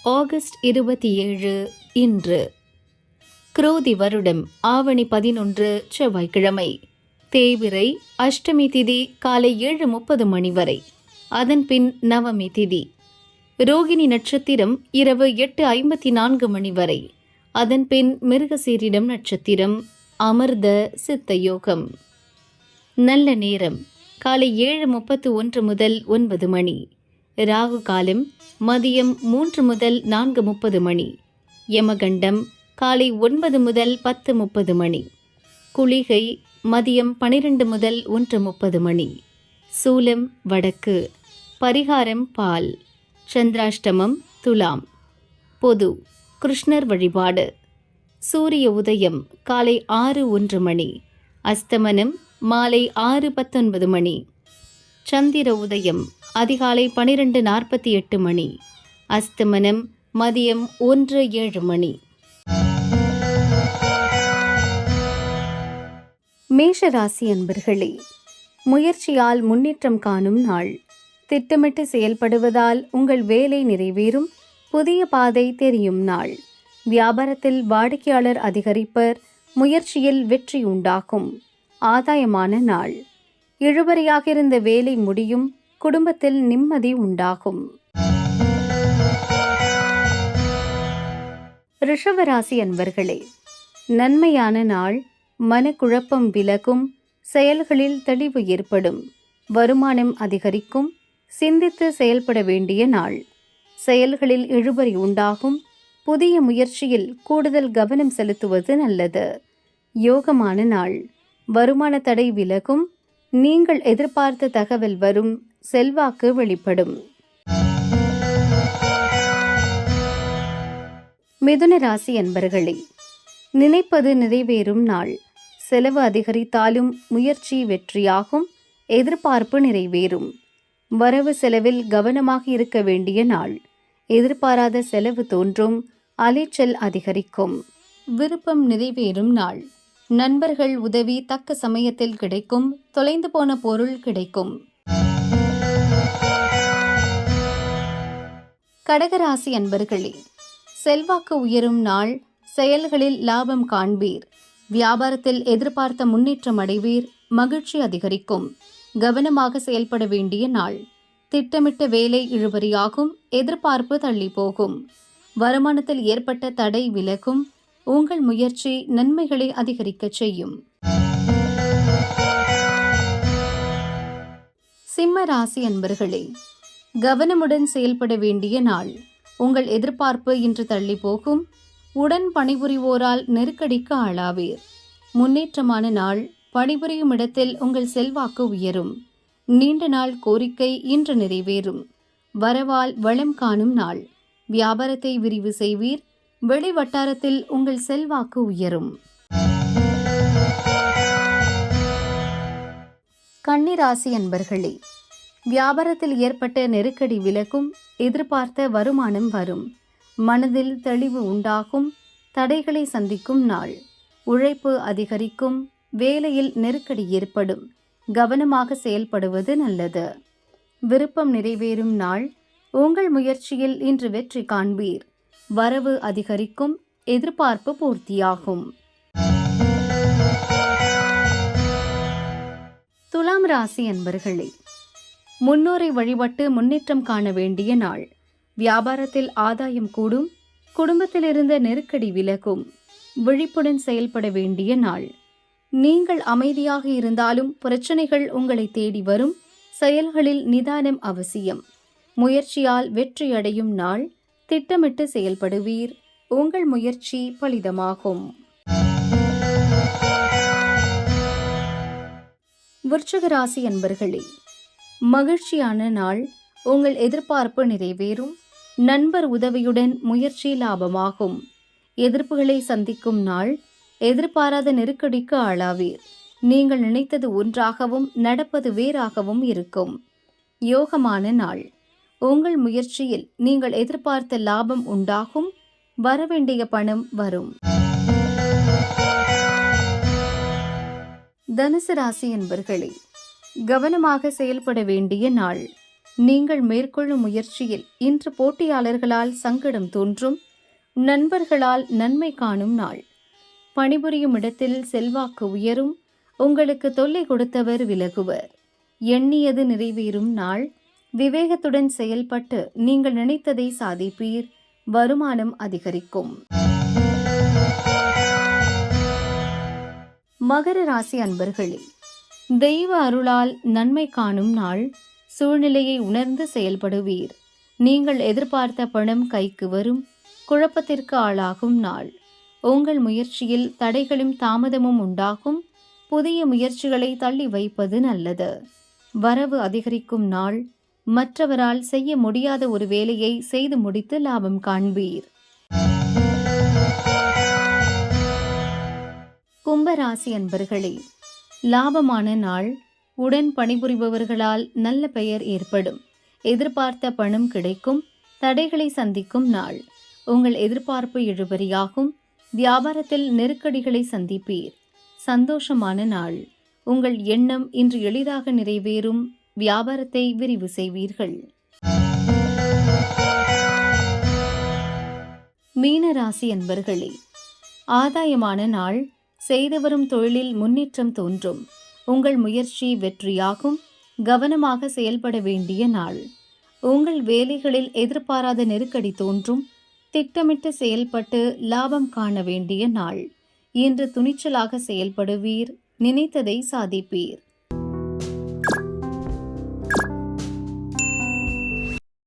August 27 இன்று குரோதி வருடம் ஆவணி 11 செவ்வாய்க்கிழமை. தேய்பிறை அஷ்டமி திதி காலை 7:30 மணி வரை. அதன் பின் நவமி திதி. ரோகிணி நட்சத்திரம் இரவு 8:54 மணி வரை. அதன் பின் மிருகசீரிடம் நட்சத்திரம். அமிர்த சித்த யோகம். நல்ல நேரம் காலை 7:31 முதல் 9 மணி. ராகு காலம் மதியம் 3 முதல் 4:30 மணி. யமகண்டம் காலை 9 முதல் 10:30 மணி. குளிகை மதியம் 12 முதல் 1:30 மணி. சூலம் வடக்கு. பரிகாரம் பால். சந்திராஷ்டமம் துலாம். பொது கிருஷ்ணர் வழிபாடு. சூரிய உதயம் காலை 6:01 மணி. அஸ்தமனம் மாலை 6:19 மணி. சந்திர உதயம் அதிகாலை 12:48 மணி. அஸ்தமனம் மதியம் 1:07 மணி. மேஷராசி அன்பர்களே, முயற்சியால் முன்னேற்றம் காணும் நாள். திட்டமிட்டு செயல்படுவதால் உங்கள் வேலை நிறைவேறும். புதிய பாதை தெரியும் நாள். வியாபாரத்தில் வாடிக்கையாளர் அதிகரிப்பர். முயற்சியில் வெற்றி உண்டாகும். ஆதாயமான நாள். இழுபறியாக இருந்த வேலை முடியும். குடும்பத்தில் நிம்மதி உண்டாகும். ரிஷபராசி அன்பர்களே, நன்மையான நாள். மனக்குழப்பம் விலகும். செயல்களில் தெளிவு ஏற்படும். வருமானம் அதிகரிக்கும். சிந்தித்து செயல்பட வேண்டிய நாள். செயல்களில் இழுபறி உண்டாகும். புதிய முயற்சியில் கூடுதல் கவனம் செலுத்துவது நல்லது. யோகமான நாள். வருமான தடை விலகும். நீங்கள் எதிர்பார்த்த தகவல் வரும். செல்வாக்கு வெளிப்படும். மிதுன ராசி அன்பர்களே, நினைப்பது நிறைவேறும் நாள். செலவு அதிகரித்தாலும் முயற்சி வெற்றியாகும். எதிர்பார்ப்பு நிறைவேறும். வரவு செலவில் கவனமாக இருக்க வேண்டிய நாள். எதிர்பாராத செலவு தோன்றும். அலைச்சல் அதிகரிக்கும். விருப்பம் நிறைவேறும் நாள். நண்பர்கள் உதவி தக்க சமயத்தில் கிடைக்கும். தொலைந்து போன பொருள் கிடைக்கும். கடகராசி அன்பர்களே, செல்வாக்கு உயரும் நாள். செயல்களில் லாபம் காண்பீர். வியாபாரத்தில் எதிர்பார்த்த முன்னேற்றம் அடைவீர். மகிழ்ச்சி அதிகரிக்கும். கவனமாக செயல்பட வேண்டிய நாள். திட்டமிட்ட வேலை இழுபறியாகும். எதிர்பார்ப்பு தள்ளி போகும். வருமானத்தில் ஏற்பட்ட தடை விலகும். உங்கள் முயற்சி நன்மைகளை அதிகரிக்க செய்யும். சிம்ம ராசி அன்பர்களே, கவனமுடன் செயல்பட வேண்டிய நாள். உங்கள் எதிர்பார்ப்பு இன்று தள்ளி போகும். உடன் பணிபுரிவோரால் நெருக்கடிக்கு ஆளாவீர். முன்னேற்றமான நாள். பணிபுரியும் இடத்தில் உங்கள் செல்வாக்கு உயரும். நீண்ட நாள் கோரிக்கை இன்று நிறைவேறும். வரவால் வளம் காணும் நாள். வியாபாரத்தை விரிவு செய்வீர். வெளி வட்டாரத்தில் உங்கள் செல்வாக்கு உயரும். கன்னிராசி அன்பர்களே, வியாபாரத்தில் ஏற்பட்ட நெருக்கடி விலகும். எதிர்பார்த்த வருமானம் வரும். மனதில் தெளிவு உண்டாகும். தடைகளை சந்திக்கும் நாள். உழைப்பு அதிகரிக்கும். வேலையில் நெருக்கடி ஏற்படும். கவனமாக செயல்படுவது நல்லது. விருப்பம் நிறைவேறும் நாள். உங்கள் முயற்சியில் இன்று வெற்றி காண்பீர். வரவு அதிகரிக்கும். எதிர்பார்ப்பு பூர்த்தியாகும். துலாம் ராசி அன்பர்களே, முன்னோரை வழிபட்டு முன்னேற்றம் காண வேண்டிய நாள். வியாபாரத்தில் ஆதாயம் கூடும். குடும்பத்தில் இருந்த நெருக்கடி விலகும். விழிப்புடன் செயல்பட வேண்டிய நாள். நீங்கள் அமைதியாக இருந்தாலும் பிரச்சனைகள் உங்களை தேடி வரும். செயல்களில் நிதானம் அவசியம். முயற்சியால் வெற்றியடையும் நாள். திட்டமிட்டு செயல்படுவீர். உங்கள் முயற்சி பலிதமாகும். விருச்சிக ராசி அன்பர்களே, மகிழ்ச்சியான நாள். உங்கள் எதிர்பார்ப்பு நிறைவேறும். நண்பர் உதவியுடன் முயற்சி லாபமாகும். எதிர்ப்புகளை சந்திக்கும் நாள். எதிர்பாராத நெருக்கடிக்கு ஆளாவீர். நீங்கள் நினைத்தது ஒன்றாகவும் நடப்பது வேறாகவும் இருக்கும். யோகமான நாள். உங்கள் முயற்சியில் நீங்கள் எதிர்பார்த்த லாபம் உண்டாகும். வரவேண்டிய பணம் வரும். தனுசு ராசி என்பர்களே, கவனமாக செயல்பட வேண்டிய நாள். நீங்கள் மேற்கொள்ளும் முயற்சியில் இன்று போட்டியாளர்களால் சங்கடம் தோன்றும். நண்பர்களால் நன்மை காணும் நாள். பணிபுரியும் இடத்தில் செல்வாக்கு உயரும். உங்களுக்கு தொல்லை கொடுத்தவர் விலகுவர். எண்ணியது நிறைவேறும் நாள். விவேகத்துடன் செயல்பட்டு நீங்கள் நினைத்ததை சாதிப்பீர். வருமானம் அதிகரிக்கும். மகர ராசி அன்பர்களே, தெய்வ அருளால் நன்மை காணும் நாள். சூழ்நிலையை உணர்ந்து செயல்படுவீர். நீங்கள் எதிர்பார்த்த பணம் கைக்கு வரும். குழப்பத்திற்கு ஆளாகும் நாள். உங்கள் முயற்சியில் தடைகளும் தாமதமும் உண்டாகும். புதிய முயற்சிகளை தள்ளி வைப்பது நல்லது. வரவு அதிகரிக்கும் நாள். மற்றவரால் செய்ய முடியாத ஒரு வேலையை செய்து முடித்து லாபம் காண்பீர். கும்பராசி அன்பர்களே, லாபமான நாள். உடன் பணிபுரிபவர்களால் நல்ல பெயர் ஏற்படும். எதிர்பார்த்த பணம் கிடைக்கும். தடைகளை சந்திக்கும் நாள். உங்கள் எதிர்பார்ப்பு இழுபறியாகும். வியாபாரத்தில் நெருக்கடிகளை சந்திப்பீர். சந்தோஷமான நாள். உங்கள் எண்ணம் இன்று எளிதாக நிறைவேறும். வியாபாரத்தை விரிவு செய்வீர்கள். மீனராசி அன்பர்களே, ஆதாயமான நாள். செய்து வரும் தொழிலில் முன்னேற்றம் தோன்றும். உங்கள் முயற்சி வெற்றியாகும். கவனமாக செயல்பட வேண்டிய நாள். உங்கள் வேலைகளில் எதிர்பாராத நெருக்கடி தோன்றும். திட்டமிட்டு செயல்பட்டு லாபம் காண வேண்டிய நாள். இன்று துணிச்சலாக செயல்படுவீர். நினைத்ததை சாதிப்பீர்.